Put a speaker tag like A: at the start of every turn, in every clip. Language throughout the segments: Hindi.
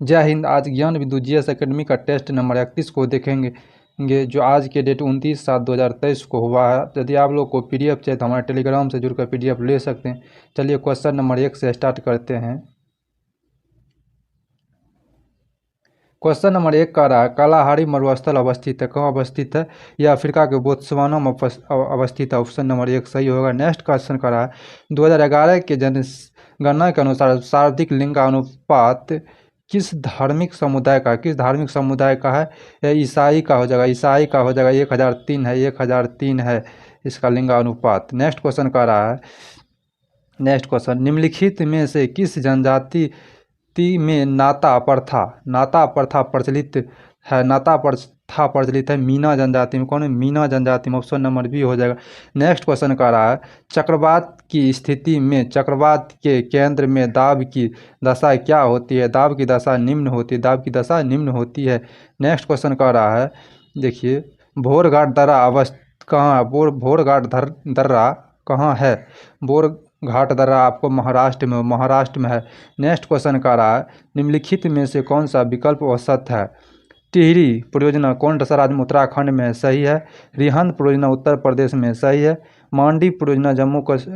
A: जय हिंद। आज ज्ञान बिंदु जीएस एकेडमी का टेस्ट नंबर 31 को देखेंगे जो आज के डेट 29/7/2023 को हुआ है। यदि आप लोग को पीडीएफ चाहिए तो हमारे टेलीग्राम से जुड़कर पीडीएफ ले सकते हैं। चलिए क्वेश्चन नंबर 1 से स्टार्ट करते हैं। क्वेश्चन नंबर 1 कह रहा है कालाहारी मरुस्थल अवस्थित है। कहाँ अवस्थित है? यह अफ्रीका के बोत्सवाना में अवस्थित है। ऑप्शन नंबर 1 सही होगा। नेक्स्ट क्वेश्चन कह रहा है 2011 के जनगणना के अनुसार शारीरिक लिंगानुपात किस धार्मिक समुदाय का है? यह ईसाई का हो जाएगा। 1003 है। 1003 है इसका लिंगानुपात। नेक्स्ट क्वेश्चन कह रहा है निम्नलिखित में से किस जनजाति में नाता प्रथा प्रचलित है? मीना जनजाति में। कौन है? मीना जनजाति में। ऑप्शन नंबर बी हो जाएगा। नेक्स्ट क्वेश्चन कह रहा है चक्रवात की स्थिति में चक्रवात के केंद्र में दाब की दशा क्या होती है? दाब की दशा निम्न होती है। नेक्स्ट क्वेश्चन कह रहा है देखिए भोरघाट दर्रा भोरघाट दर्रा कहाँ है? भोरघाट दर्रा आपको महाराष्ट्र में है। नेक्स्ट क्वेश्चन कह रहा है निम्नलिखित में से कौन सा विकल्प औसत है? टिहरी परियोजना कौन सा राज्य में? उत्तराखंड में। सही है। रिहंद परियोजना उत्तर प्रदेश में। सही है। मांडी परियोजना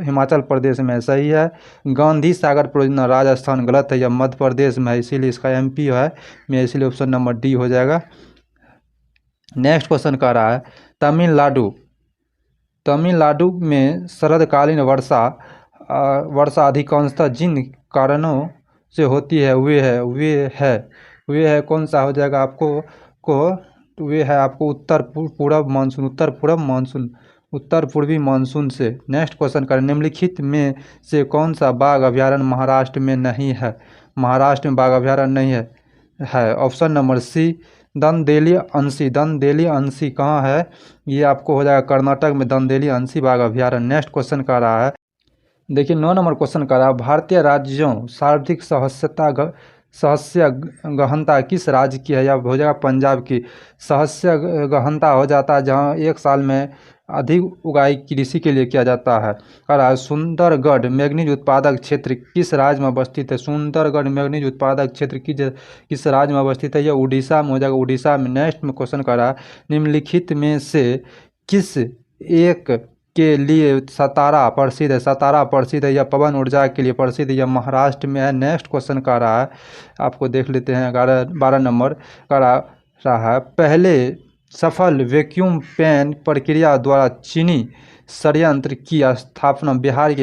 A: हिमाचल प्रदेश में। सही है। गांधी सागर परियोजना राजस्थान। गलत है, यह मध्य प्रदेश में है, इसीलिए इसका एमपी है में, इसीलिए ऑप्शन नंबर डी हो जाएगा। नेक्स्ट क्वेश्चन कह रहा है तमिलनाडु में शरदकालीन वर्षा अधिकांशतः जिन कारणों से होती है वे है कौन सा हो जाएगा वे है आपको उत्तर पूर्वी मानसून से। नेक्स्ट क्वेश्चन करें निम्नलिखित में से कौन सा बाघ अभयारण्य महाराष्ट्र में नहीं है? महाराष्ट्र में बाघ अभयारण्य नहीं है। ऑप्शन नंबर सी दंदेली अंशी कहाँ है? ये आपको हो जाएगा कर्नाटक में, दंदेली अंशी बाघ अभयारण्य। नेक्स्ट क्वेश्चन का रहा है देखिए 9 नंबर क्वेश्चन का रहा है भारतीय राज्यों सर्वाधिक सदस्य गहनता किस राज्य की है? या हो जाएगा पंजाब की। सदस्य गहनता हो जाता है जहाँ एक साल में अधिक उगाई कृषि के लिए किया जाता है। कह रहा है सुंदरगढ़ मैग्नीज उत्पादक क्षेत्र किस राज्य में अवस्थित है? सुंदरगढ़ मैग्नीज उत्पादक क्षेत्र किस राज्य में अवस्थित है? यह उड़ीसा में हो जाएगा, उड़ीसा में। नेक्स्ट में क्वेश्चन कह रहा है निम्नलिखित में से किस एक के लिए सतारा प्रसिद्ध है? या पवन ऊर्जा के लिए प्रसिद्ध है? या महाराष्ट्र में है। नेक्स्ट क्वेश्चन का रहा है आपको देख लेते हैं 12 नंबर का रहा है पहले सफल वैक्यूम पैन प्रक्रिया द्वारा चीनी संयंत्र की स्थापना बिहार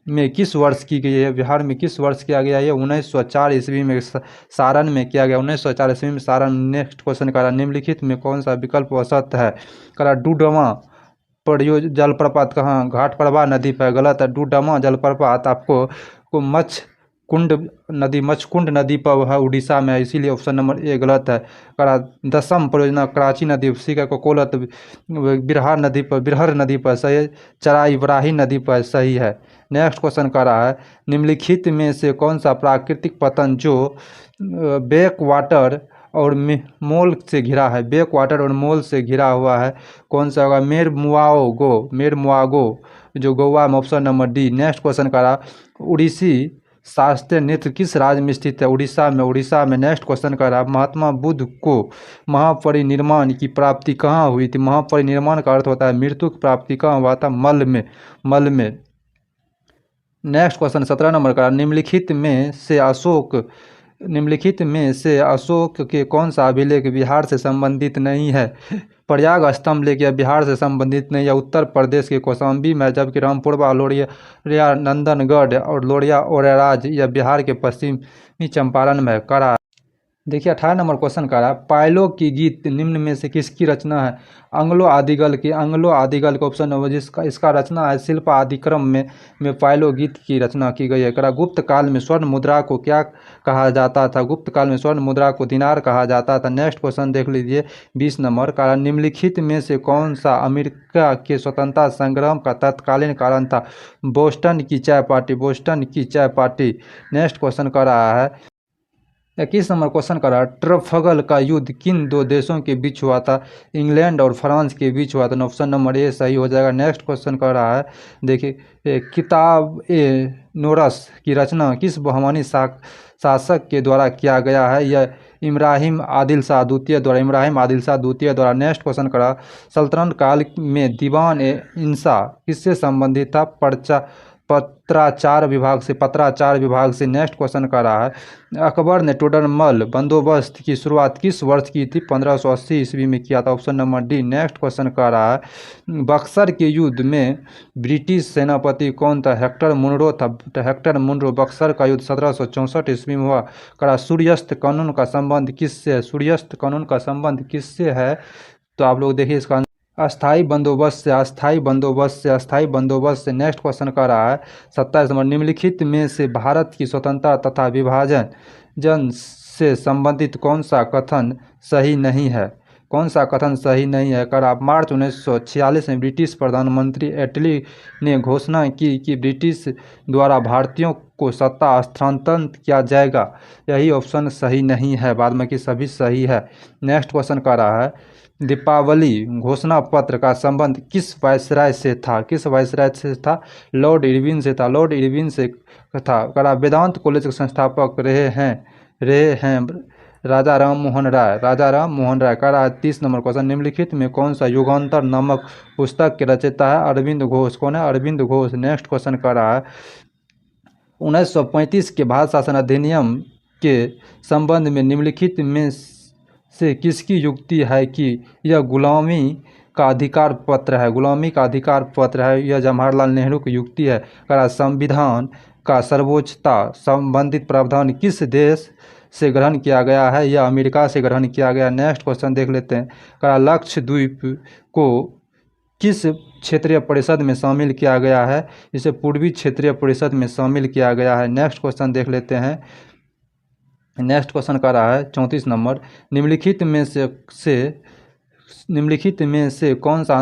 A: में किस वर्ष की गई है? बिहार में किस वर्ष किया गया? ये 1904 ईस्वी में सारण में किया गया। 1904 ईस्वी में सारण। नेक्स्ट क्वेश्चन का रहा निम्नलिखित में कौन सा विकल्प औसत है? करा डुडमा जलप्रपात कहाँ? घाटप्रभा नदी पर। गलत है। डुडमा जलप्रपात आपको मच्छकुंड नदी पर है, उड़ीसा में है, इसीलिए ऑप्शन नंबर ए गलत है। करा दसम परियोजना कराची नदी सीका कोकोलत बिरहर नदी पर सही है। चराई बराही नदी पर सही है। नेक्स्ट क्वेश्चन का रहा है निम्नलिखित में से कौन सा प्राकृतिक पतन जो बैक वाटर और मोल से घिरा है? बैक वाटर और मोल से घिरा हुआ है, कौन सा होगा? मेरमुआगो जो गोवा में। Option number D. Next question का रहा उड़ीसी शास्त्रीय नृत्य किस राज्य में स्थित है? उड़ीसा में। नेक्स्ट क्वेश्चन का रहा महात्मा बुद्ध को महापरिनिर्वाण की प्राप्ति कहाँ हुई थी? महापरिनिर्वाण का अर्थ होता है मृत्यु की प्राप्ति कहाँ हुआ था? मल में। नेक्स्ट क्वेश्चन 17 नंबर का निम्नलिखित में से अशोक के कौन सा अभिलेख बिहार से संबंधित नहीं है? प्रयाग स्तंभ लेख या बिहार से संबंधित नहीं, या उत्तर प्रदेश के कौशाम्बी में, जबकि रामपुरवा लोरिया नंदनगढ़ और लोरिया ओरेराज या बिहार के पश्चिमी चंपारण में करा। देखिए 18 नंबर क्वेश्चन का रहा पायलो की गीत निम्न में से किसकी रचना है? आंग्लो आदिगल की ऑप्शन नंबर इसका रचना है शिल्प आदिक्रम में पायलो गीत की रचना की गई है। करा गुप्त काल में स्वर्ण मुद्रा को क्या कहा जाता था? गुप्त काल में स्वर्ण मुद्रा को दिनार कहा जाता था। नेक्स्ट क्वेश्चन देख लीजिए 20 नंबर का निम्नलिखित में से कौन सा अमेरिका के स्वतंत्रता संग्राम का तत्कालीन कारण था? बोस्टन की चाय पार्टी। नेक्स्ट क्वेश्चन का रहा है 21 नंबर क्वेश्चन का रहा ट्रफगल का युद्ध किन दो देशों के बीच हुआ था? इंग्लैंड और फ्रांस के बीच हुआ था। ऑप्शन नंबर ए सही हो जाएगा। नेक्स्ट क्वेश्चन का रहा है देखिए किताब ए नोरस की रचना किस बहमानी शासक के द्वारा किया गया है? यह इब्राहिम आदिल शाह द्वितीय द्वारा। इब्राहिम आदिल शाह द्वितीय द्वारा। नेक्स्ट क्वेश्चन करा, सल्तनत काल में दीवान ए इंसा किससे संबंधित था? पत्राचार विभाग से। पत्राचार विभाग से। नेक्स्ट क्वेश्चन का रहा है, अकबर ने टोडरमल बंदोबस्त की शुरुआत किस वर्ष की थी? 1580 ईस्वी में किया था। Option number D. Next question का रहा है, बक्सर के युद्ध में ब्रिटिश सेनापति कौन था? हेक्टर मुनरो था। Hector Munro. बक्सर का युद्ध 1764 ईस्वी में हुआ। करा, सूर्यास्त कानून का संबंध किससे है? सूर्यास्त कानून का संबंध किससे है? तो आप लोग देखिए इसका अस्थाई बंदोबस्त से। अस्थाई बंदोबस्त से। अस्थाई बंदोबस्त से। नेक्स्ट क्वेश्चन का रहा है 27 नंबर, निम्नलिखित में से भारत की स्वतंत्रता तथा विभाजन से संबंधित कौन सा कथन सही नहीं है? कौन सा कथन सही नहीं है? कर आप मार्च 1946 में ब्रिटिश प्रधानमंत्री एटली ने घोषणा की कि ब्रिटिश द्वारा भारतीयों को सत्ता हस्तांतरण किया जाएगा। यही ऑप्शन सही नहीं है, बाद में कि सभी सही है। नेक्स्ट क्वेश्चन का रहा है, दीपावली घोषणा पत्र का संबंध किस वायसराय से था? किस वायसराय से था? लॉर्ड इरविन से था। लॉर्ड इरविन से था। करा, वेदांत कॉलेज के संस्थापक रहे हैं राजा राम मोहन राय। राजा राम मोहन राय। करा, 30 नंबर क्वेश्चन, निम्नलिखित में कौन सा युगांतर नामक पुस्तक के रचयिता है? अरविंद घोष। कौन है? अरविंद घोष। नेक्स्ट क्वेश्चन का रहा है, 1935 के भारत शासन अधिनियम के संबंध में निम्नलिखित में से किसकी युक्ति है कि यह गुलामी का अधिकार पत्र है? गुलामी का अधिकार पत्र है। यह जवाहरलाल नेहरू की युक्ति है। करा, संविधान का सर्वोच्चता संबंधित प्रावधान किस देश से ग्रहण किया गया है? यह अमेरिका से ग्रहण किया गया। नेक्स्ट क्वेश्चन देख लेते हैं। करा, लक्षद्वीप को किस क्षेत्रीय परिषद में शामिल किया गया है? इसे पूर्वी क्षेत्रीय परिषद में शामिल किया गया है। नेक्स्ट क्वेश्चन देख लेते हैं। नेक्स्ट क्वेश्चन का रहा है 34 नंबर, निम्नलिखित में से कौन सा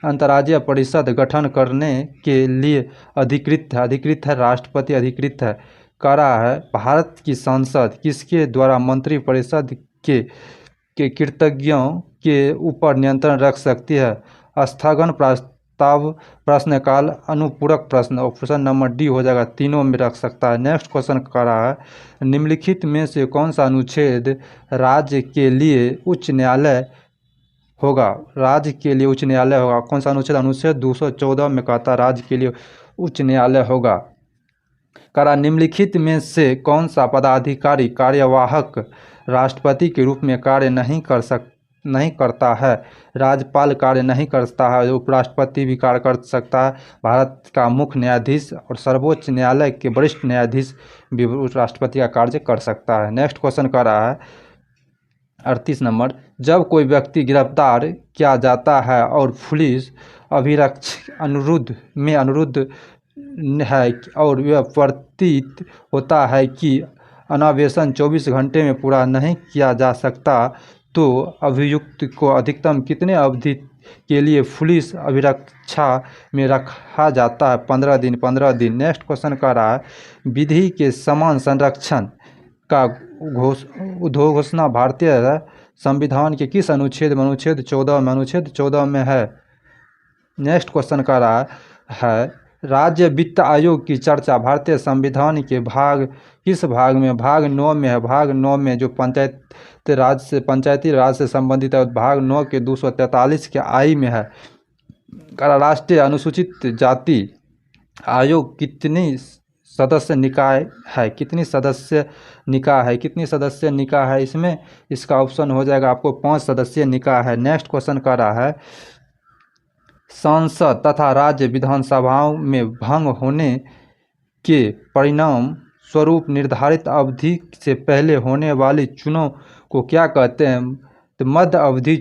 A: अंतर्राज्यीय परिषद गठन करने के लिए अधिकृत है? अधिकृत है राष्ट्रपति अधिकृत है। करा है, भारत की संसद किसके द्वारा मंत्री परिषद के कृतज्ञों के ऊपर नियंत्रण रख सकती है? स्थगन प्रस्ताव, प्रश्नकाल, अनुपूरक प्रश्न। ऑप्शन नंबर डी हो जाएगा, तीनों में रख सकता है। नेक्स्ट क्वेश्चन का रहा है, निम्नलिखित में से कौन सा अनुच्छेद राज्य के लिए उच्च न्यायालय होगा? राज्य के लिए उच्च न्यायालय होगा। कौन सा अनुच्छेद? अनुच्छेद 214 में कहता है राज्य के लिए उच्च न्यायालय होगा। करा, निम्नलिखित में से कौन सा पदाधिकारी कार्यवाहक राष्ट्रपति के रूप में कार्य नहीं करता है? राज्यपाल कार्य नहीं करता है, उपराष्ट्रपति भी कार्य कर सकता है, भारत का मुख्य न्यायाधीश और सर्वोच्च न्यायालय के वरिष्ठ न्यायाधीश भी राष्ट्रपति का कार्य कर सकता है। नेक्स्ट क्वेश्चन का रहा है 38 नंबर, जब कोई व्यक्ति गिरफ्तार किया जाता है और पुलिस अभिरक्षक अनुरुद्ध है और यह प्रतीत होता है कि अन्वेषण 24 घंटे में पूरा नहीं किया जा सकता, तो अभियुक्त को अधिकतम कितने अवधि के लिए पुलिस अभिरक्षा में रखा जाता है? 15 दिन। 15 दिन। नेक्स्ट क्वेश्चन का रहा है, विधि के समान संरक्षण का घोषणा भारतीय संविधान के किस अनुच्छेद में? अनुच्छेद 14 में। अनुच्छेद 14 में है। नेक्स्ट क्वेश्चन का रहा है, राज्य वित्त आयोग की चर्चा भारतीय संविधान के किस भाग में? भाग 9 में है। भाग 9 में, जो पंचायती राज से संबंधित है, भाग 9 के 243 के आई में है। राष्ट्रीय अनुसूचित जाति आयोग कितनी सदस्य निकाय है? कितनी सदस्य निकाय है इसमें? इसका ऑप्शन हो जाएगा आपको 5 सदस्यीय निकाय है। नेक्स्ट क्वेश्चन का रहा है, संसद तथा राज्य विधानसभाओं में भंग होने के परिणाम स्वरूप निर्धारित अवधि से पहले होने वाली चुनाव को क्या कहते हैं? तो मध्य अवधि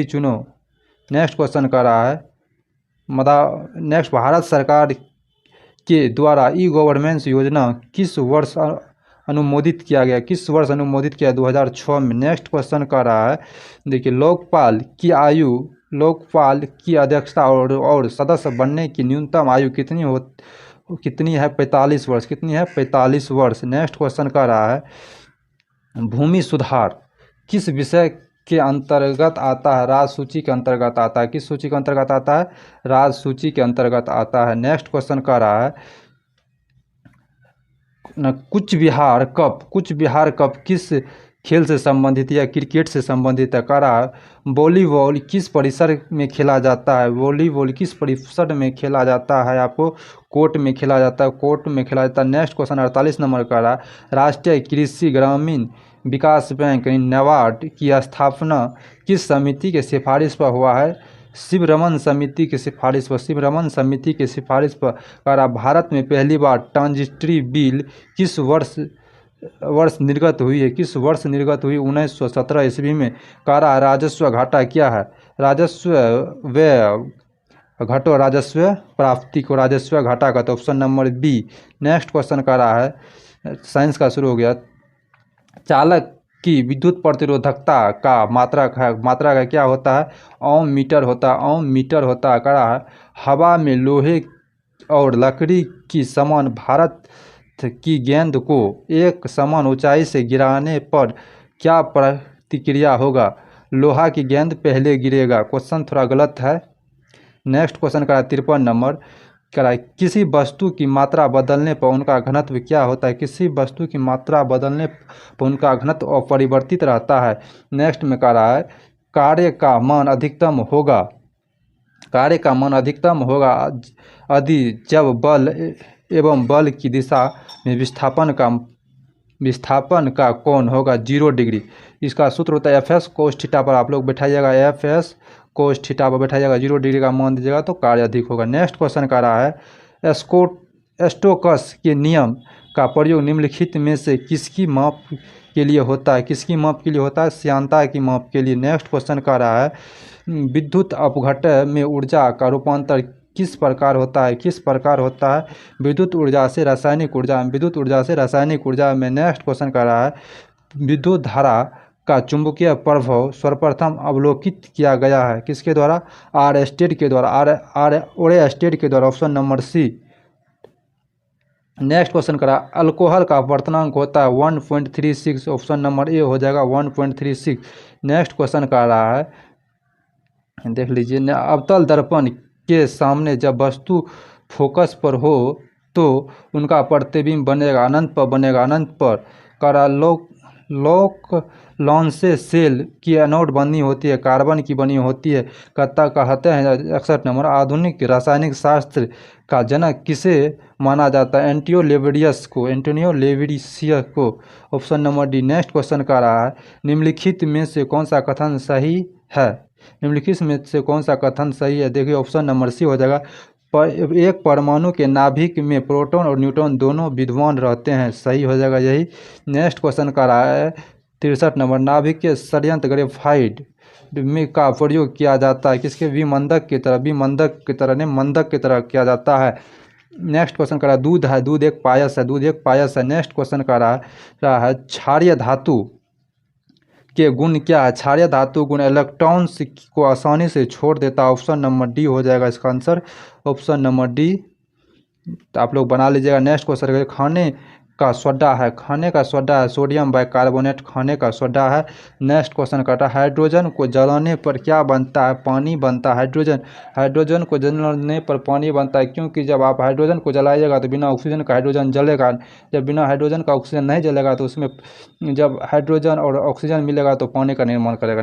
A: चुनाव। नेक्स्ट क्वेश्चन का रहा है, नेक्स्ट, भारत सरकार के द्वारा ई गवर्नेंस योजना किस वर्ष अनुमोदित किया गया? 2006 में। नेक्स्ट क्वेश्चन का रहा है, देखिए, लोकपाल की अध्यक्षता और सदस्य बनने की न्यूनतम आयु कितनी है? 45 वर्ष। कितनी है? 45 वर्ष। नेक्स्ट क्वेश्चन का रहा है, भूमि सुधार किस विषय के अंतर्गत आता है? राजसूची के अंतर्गत आता है। किस सूची के अंतर्गत आता है? राजसूची के अंतर्गत आता है। नेक्स्ट क्वेश्चन का रहा है, कूच बिहार कप किस खेल से संबंधित या क्रिकेट से संबंधित है? कह रहा है वॉलीबॉल किस परिसर में खेला जाता है? वॉलीबॉल किस परिसर में खेला जाता है? आपको कोर्ट में खेला जाता है, कोर्ट में खेला जाता है। नेक्स्ट क्वेश्चन 48 नंबर का रहा, राष्ट्रीय कृषि ग्रामीण विकास बैंक नाबार्ड की स्थापना किस समिति के सिफारिश पर हुआ है? शिवरमन समिति की सिफारिश पर, शिवरमन समिति की सिफारिश पर। कह रहा भारत में पहली बार ट्रांजिस्ट्री बिल किस वर्ष निर्गत हुई है? किस वर्ष निर्गत हुई? 1917 ईस्वी में। कह रहा राजस्व घाटा क्या है? राजस्व व्यय घटो राजस्व प्राप्ति को राजस्व घाटा का, तो option number B. Next question कह रहा है, साइंस का शुरू हो गया, चालक की विद्युत प्रतिरोधकता का मात्रा का क्या होता है? ओम मीटर होता है, ओम मीटर होता है। कह रहा है हवा में लोहे और लकड़ी की समान भारत की गेंद को एक समान ऊंचाई से गिराने पर क्या प्रतिक्रिया होगा? लोहा की गेंद पहले गिरेगा। क्वेश्चन थोड़ा गलत है। नेक्स्ट क्वेश्चन का 53 नंबर करा, किसी वस्तु की मात्रा बदलने पर उनका घनत्व क्या होता है? किसी वस्तु की मात्रा बदलने पर उनका घनत्व अपरिवर्तित रहता है। नेक्स्ट में कह रहा है कार्य का मान अधिकतम होगा, कार्य का मान अधिकतम होगा यदि जब बल एवं बल की दिशा में विस्थापन का कोण होगा 0 डिग्री। इसका सूत्र होता है एफ कोस थीटा पर आप लोग बैठाइएगा, एफ कोस थीटा पर बैठाइएगा, 0 डिग्री का मान दीजिएगा तो कार्य अधिक होगा। नेक्स्ट क्वेश्चन का रहा है स्टोक्स के नियम का प्रयोग निम्नलिखित में से किसकी माप के लिए होता है? किसकी माप के लिए होता है? श्यानता की माप के लिए। नेक्स्ट क्वेश्चन का रहा है विद्युत अपघट्य में ऊर्जा का रूपांतर किस प्रकार होता है? किस प्रकार होता है? विद्युत ऊर्जा से रासायनिक ऊर्जा, विद्युत ऊर्जा से रासायनिक ऊर्जा में। नेक्स्ट क्वेश्चन कर रहा है विद्युत धारा का चुंबकीय प्रभाव सर्वप्रथम अवलोकित किया गया है किसके द्वारा? आरस्टेड के द्वारा, ओरेस्टेड के द्वारा, option number C. Next question करा अल्कोहल का वर्तनांक होता है 1.36, ऑप्शन नंबर ए हो जाएगा 1.36। नेक्स्ट क्वेश्चन का रहा है, देख लीजिए, अवतल दर्पण के सामने जब वस्तु फोकस पर हो तो उनका प्रतिबिंब बनेगा अनंत पर, बनेगा अनंत पर। करा लोक लॉन्से सेल की एनोड बनी होती है, कार्बन की बनी होती है। कहते हैं 61 नंबर, आधुनिक रासायनिक शास्त्र का जनक किसे माना जाता है? एंटोनियो लेविसियस को, option number D. Next question का रहा है निम्नलिखित में से कौन सा कथन सही है? निम्नलिखित में से कौन सा कथन सही है? देखिए ऑप्शन नंबर सी हो जाएगा, एक परमाणु के नाभिक में प्रोटॉन और न्यूट्रॉन दोनों विद्यमान रहते हैं, सही हो जाएगा यही। नेक्स्ट क्वेश्चन का रहा है 63 नंबर, नाभिक के षड्यंत्र ग्रेफाइट में का प्रयोग किया जाता है किसके? विमंदक की तरह, विमंदक की तरह नहीं, मंदक की तरह किया जाता है। नेक्स्ट क्वेश्चन का रहा दूध है, दूध एक पायस है, दूध एक पायस है। नेक्स्ट क्वेश्चन का रहा है क्षारीय धातु के गुण क्या है? क्षारीय धातु गुण इलेक्ट्रॉन्स को आसानी से छोड़ देता है, ऑप्शन नंबर डी हो जाएगा इसका आंसर, ऑप्शन नंबर डी। तो आप लोग बना लीजिएगा। नेक्स्ट क्वेश्चन खाने का सोडा है, खाने का सोडा है, सोडियम बाइकार्बोनेट खाने का सोडा है। नेक्स्ट क्वेश्चन करता है हाइड्रोजन को जलाने पर क्या बनता है? पानी बनता है। हाइड्रोजन को जलाने पर पानी बनता है, क्योंकि जब आप हाइड्रोजन को जलाइएगा तो बिना ऑक्सीजन का हाइड्रोजन जलेगा, जब बिना हाइड्रोजन का ऑक्सीजन नहीं जलेगा तो उसमें जब हाइड्रोजन और ऑक्सीजन मिलेगा तो पानी का निर्माण करेगा।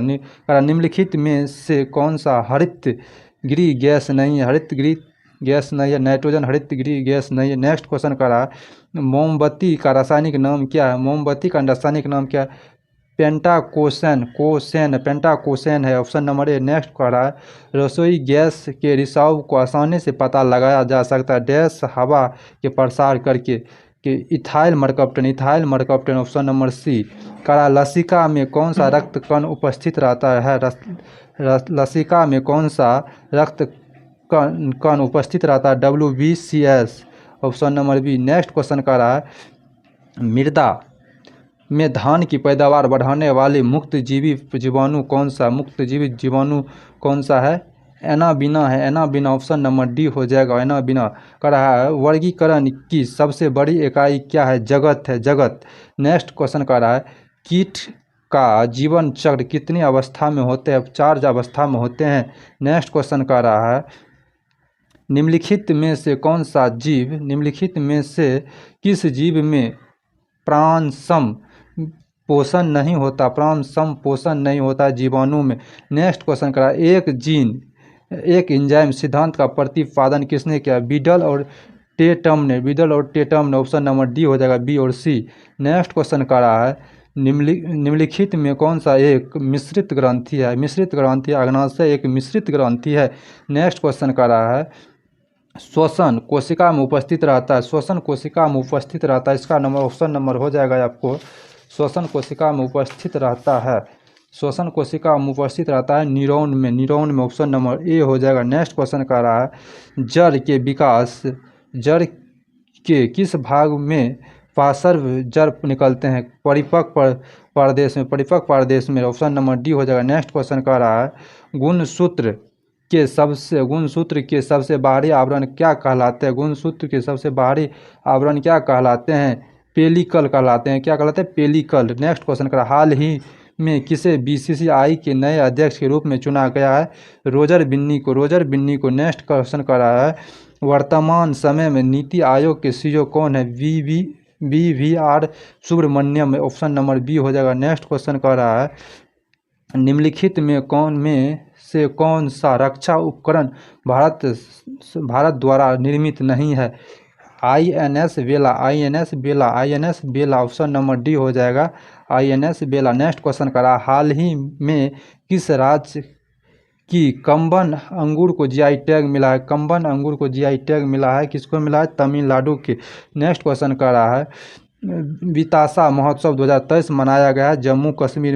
A: निम्नलिखित में से कौन सा हरित गृह गैस नहीं है? हरित गृह गैस नहीं है, नाइट्रोजन हरित गृह गैस नहीं है। नेक्स्ट क्वेश्चन का रहा मोमबत्ती का रासायनिक नाम क्या है? मोमबत्ती का रासायनिक नाम क्या है? पेंटाकोसेन है, ऑप्शन नंबर ए। नेक्स्ट का रहा है रसोई गैस के रिसाव को आसानी से पता लगाया जा सकता है डैश हवा के प्रसार करके कि इथाइल मरकप्टन, ऑप्शन नंबर सी। करा लसिका में कौन सा रक्त कण उपस्थित रहता है? लसिका में कौन सा रक्त कण उपस्थित रहता है? WBCS, option number B. Next question का रहा है मृदा में धान की पैदावार बढ़ाने वाले मुक्त जीवी जीवाणु कौन सा है? एनाबिना है, एनाबिना, ऑप्शन नंबर डी हो जाएगा एनाबिना। का रहा है वर्गीकरण की सबसे बड़ी इकाई क्या है? जगत है, जगत। नेक्स्ट क्वेश्चन का रहा है कीट का जीवन चक्र कितनी अवस्था में होते हैं? 4 अवस्था में होते हैं। नेक्स्ट क्वेश्चन का रहा है निम्नलिखित में से किस जीव में प्राण सम पोषण नहीं होता, प्राण सम पोषण नहीं होता जीवाणु में। नेक्स्ट क्वेश्चन करा, एक एंजाइम सिद्धांत का प्रतिपादन किसने किया? बीडल और टेटम ने। ऑप्शन नंबर डी हो जाएगा, बी और सी। नेक्स्ट क्वेश्चन का रहा है, निम्नलिखित में कौन सा एक मिश्रित ग्रंथि है? अग्नाशय एक मिश्रित ग्रंथि है। नेक्स्ट क्वेश्चन का रहा है, श्वसन कोशिका में उपस्थित रहता है। इसका नंबर ऑप्शन नंबर हो जाएगा आपको, श्वसन कोशिका में उपस्थित रहता है न्यूरॉन में। ऑप्शन नंबर ए हो जाएगा। नेक्स्ट क्वेश्चन का रहा है, जड़ के किस भाग में पार्श्व जड़ निकलते हैं? परिपक्व प्रदेश में। ऑप्शन नंबर डी हो जाएगा। नेक्स्ट क्वेश्चन का रहा है, गुणसूत्र के सबसे बाहरी आवरण क्या कहलाते हैं? पेलिकल कहलाते हैं। क्या कहलाते हैं? पेलिकल। नेक्स्ट क्वेश्चन का, हाल ही में किसे बीसीसीआई के नए अध्यक्ष के रूप में चुना गया है? रोजर बिन्नी को। नेक्स्ट क्वेश्चन का रहा है, वर्तमान समय में नीति आयोग के सीईओ कौन है? V R. Subramaniam. Option number B हो जाएगा। नेक्स्ट क्वेश्चन का रहा है, निम्नलिखित में से कौन सा रक्षा उपकरण भारत द्वारा निर्मित नहीं है? INS बेला। ऑप्शन नंबर डी हो जाएगा, INS बेला। नेक्स्ट क्वेश्चन का रहा, हाल ही में किस राज्य की कम्बन अंगूर को GI टैग मिला है? किसको मिला है? तमिलनाडु के। नेक्स्ट क्वेश्चन का रहा है, वितासा महोत्सव 2023 मनाया गया है जम्मू कश्मीर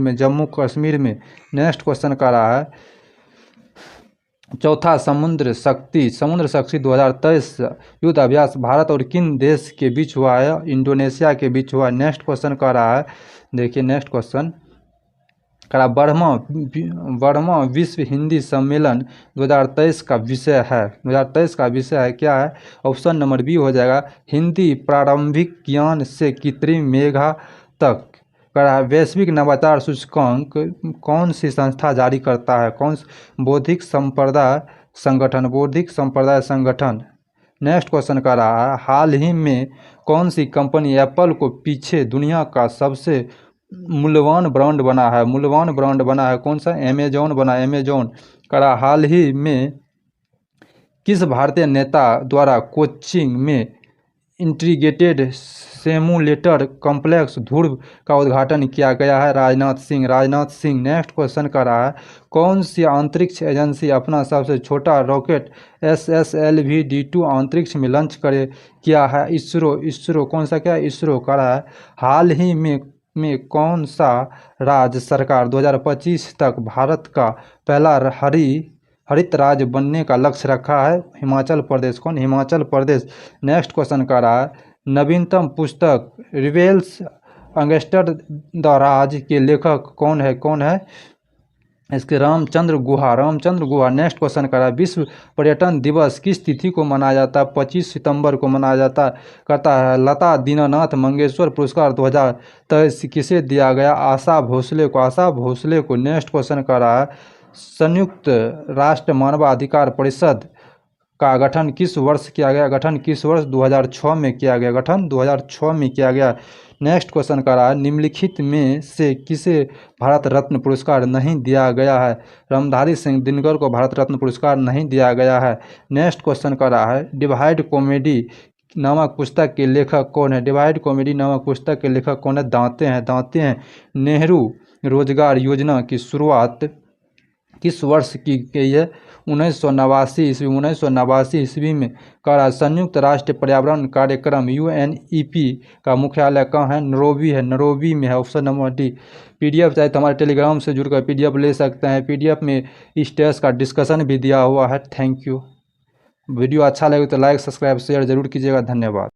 A: में। नेक्स्ट क्वेश्चन का रहा है, चौथा समुद्र शक्ति 2023 युद्ध अभ्यास भारत और किन देश के बीच हुआ है? इंडोनेशिया के बीच हुआ। नेक्स्ट क्वेश्चन का रहा है, देखिए नेक्स्ट क्वेश्चन करा, बर्मा विश्व हिंदी सम्मेलन 2023 का विषय है क्या है? ऑप्शन नंबर बी हो जाएगा, हिंदी प्रारंभिक ज्ञान से कृत्रिम मेधा तक। करा, वैश्विक नवाचार सूचकांक कौन सी संस्था जारी करता है? बौद्धिक संपदा संगठन। नेक्स्ट क्वेश्चन का रहा है, हाल ही में कौन सी कंपनी एप्पल को पीछे दुनिया का सबसे मूल्यवान ब्रांड बना है? कौन सा? अमेजॉन। करा, हाल ही में किस भारतीय नेता द्वारा कोच्चि में इंटीग्रेटेड सिमुलेटर कॉम्प्लेक्स ध्रुव का उद्घाटन किया गया है? राजनाथ सिंह। नेक्स्ट क्वेश्चन का रहा है, कौन सी अंतरिक्ष एजेंसी अपना सबसे छोटा रॉकेट SSLV-D2 अंतरिक्ष में लॉन्च किया है? इसरो। कौन सा? क्या? इसरो। का रहा है, हाल ही में कौन सा राज्य सरकार 2025 तक भारत का पहला हरित राज्य बनने का लक्ष्य रखा है? हिमाचल प्रदेश। कौन? हिमाचल प्रदेश। नेक्स्ट क्वेश्चन का रहा है, नवीनतम पुस्तक रिवेल्स अगेंस्ट द राज के लेखक कौन है? इसके रामचंद्र गुहा। नेक्स्ट क्वेश्चन का रहा है, विश्व पर्यटन दिवस किस तिथि को मनाया जाता है? 25 सितंबर को मनाया करता है। लता दीनानाथ मंगेशकर पुरस्कार 2023 किसे दिया गया? आशा भोसले को। नेक्स्ट क्वेश्चन का रहा है, संयुक्त राष्ट्र मानवाधिकार परिषद का गठन किस वर्ष किया गया? 2006 में किया गया। नेक्स्ट क्वेश्चन का रहा है, निम्नलिखित में से किसे भारत रत्न पुरस्कार नहीं दिया गया है? रामधारी सिंह दिनकर को भारत रत्न पुरस्कार नहीं दिया गया है। नेक्स्ट क्वेश्चन का रहा है, डिवाइड कॉमेडी नामक पुस्तक के लेखक कौन है? दांते हैं। नेहरू रोजगार योजना की शुरुआत किस वर्ष की गई है? 1989 ईस्वी में। करा, संयुक्त राष्ट्र पर्यावरण कार्यक्रम UNEP का मुख्यालय कहाँ है? नैरोबी में है। Option number D. PDF चाहे तो हमारे टेलीग्राम से जुड़कर PDF ले सकते हैं। PDF में इस टेस्ट का डिस्कशन भी दिया हुआ है। Thank you. वीडियो अच्छा लगे तो लाइक सब्सक्राइब शेयर जरूर कीजिएगा। धन्यवाद।